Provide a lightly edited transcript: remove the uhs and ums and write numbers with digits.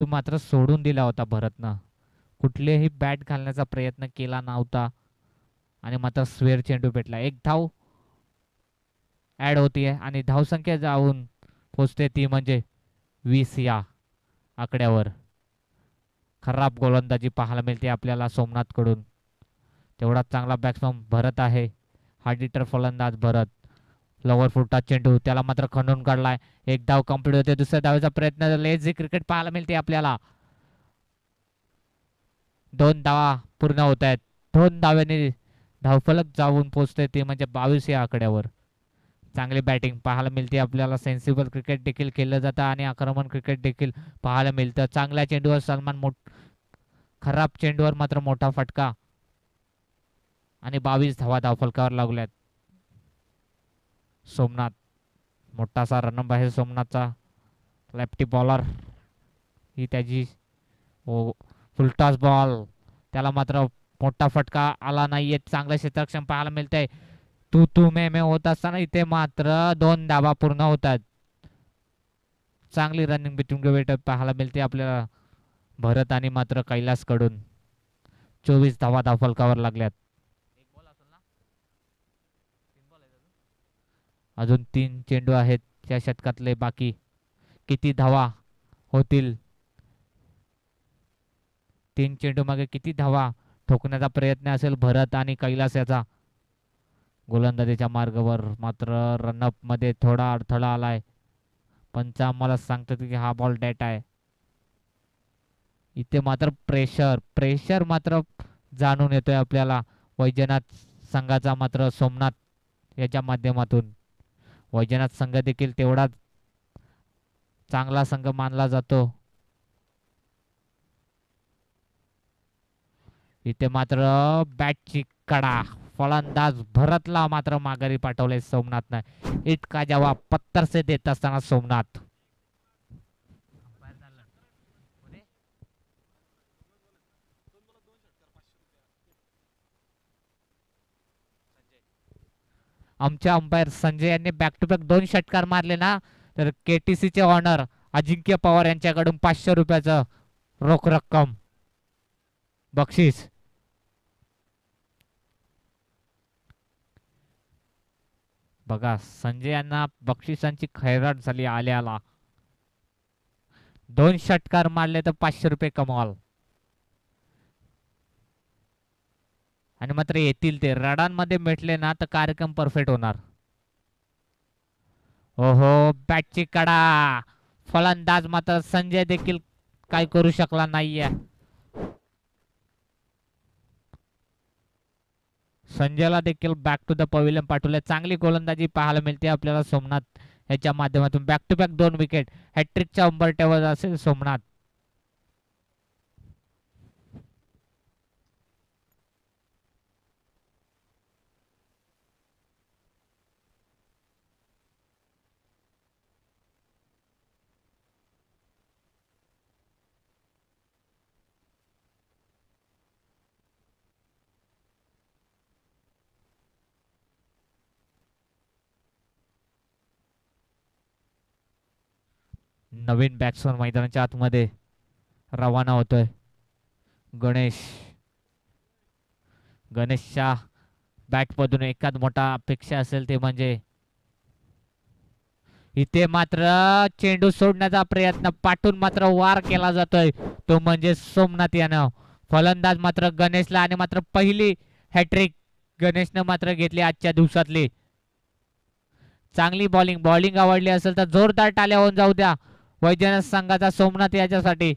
तो मात्र सोडून दिला होता भरतनं. कुठलेही बॅट घालण्याचा प्रयत्न केला नव्हता आणि मात्र स्वेअर चेंडू भेटला. एक धाव ऍड होतीये आणि धावसंख्या जाऊन पोचते ती म्हणजे 20 या आकड्यावर. खराब गोलंदाजी पाहायला मिळते आपल्याला सोमनाथ कडून. तेवढा चांगला बॅट्समन भरत आहे. हार्ड हिटर फलंदाज भरत. लॉवर फुटा चेंडू त्याला मात्र खंडून काढलाय. एक धाव कंप्लीट होते. दुसऱ्या धावेचा प्रयत्न. लेझी क्रिकेट पाहायला मिळते आपल्याला. 2 धावा पूर्ण होत आहेत. 2 धाव्यांनी धावफलक जाऊन पोचते ते म्हणजे 22 या आकड्यावर. चांगली बॅटिंग पाहायला मिळते आपल्याला. सेन्सिबल क्रिकेट देखील खेळलं जातं आणि आक्रमण क्रिकेट देखील पाहायला मिळतं. चांगल्या चेंडूवर सलमान खराब चेंडूवर मात्र मोठा फटका आणि 22 धावा धावफलकावर लागल्यात. सोमनाथ मोठासा रनअप आहे सोमनाथचा. लेफ्टी बॉलर ही त्याची फुलटॉस बॉल. त्याला मात्र मोठा फटका आला नाहीये. चांगलं क्षेत्ररक्षण पाहायला मिळतंय. तू मे होत असताना इथे मात्र 2 धावा पूर्ण होतात. चांगली रनिंग बिटवीन विकेट पाहायला मिळते आपल्याला भरत आणि मात्र कैलास कडून. 24 धावा धावफलकावर लागल्यात. अजून 3 चेंडू आहेत त्या षटकातले बाकी. किती धावा होतील? 3 चेंडू मागे किती धावा ठोकण्याचा प्रयत्न असेल भरत आणि कैलास याचा. गोलंदाजीच्या मार्गावर मात्र रनअप मध्ये थोडा अडथळा आलाय. पंच आम्हाला सांगतात की हा बॉल डेट आहे. इथे मात्र प्रेशर मात्र जाणून येतोय आपल्याला वैजनाथ संघाचा मात्र सोमनाथ याच्या माध्यमातून. वैजनाथ संघ देखील तेवढाच चांगला संघ मानला जातो. इथे मात्र बॅटची कडा. फलंदाज भरतला मात्र माघारी पाठवले सोमनाथनं. इतका जवाब पत्तर से देत असताना सोमनाथ. आमच्या अंपायर संजय यांनी बॅक टू बॅक 2 षटकार मारले ना तर केटीसीचे ऑनर अजिंक्य पवार यांच्याकडून 500 रुपयाचं रोख रक्कम बक्षीस. बघा संजय यांना बक्षिसांची खैराट झाली आल्याला. 2 षटकार मारले तर 500 रुपये कमाल. आणि मात्र येतील ते रडांमध्ये भेटले ना तर कार्यक्रम परफेक्ट होणार. ओहो बॅटची कडा. फलंदाज मात्र संजय देखील काय करू शकला नाहीये. संजयला देखील बॅक टू द पवेलियन पाठवले. चांगली गोलंदाजी पाहायला मिळते आपल्याला सोमनाथ याच्या माध्यमातून. Back to back 2 wicket. हॅट्रिकच्या उंबरठ्यावर असेल सोमनाथ. नवीन बॅट्समन मैदानाच्या आतमध्ये रवाना होतोय. गणेशच्या बॅटमधून एकाच मोठा अपेक्षा असेल ते म्हणजे इथे मात्र चेंडू सोडण्याचा प्रयत्न पाठून मात्र वार केला जातोय तो म्हणजे सोमनाथ यानं. फलंदाज मात्र गणेशला आणि मात्र पहिली हॅट्रिक गणेशनं मात्र घेतली आजच्या दिवसातली. चांगली बॉलिंग आवडली असेल तर जोरदार टाळ्या होऊन जाऊ द्या वैजनाथ संघाचा सोमनाथ याच्यासाठी.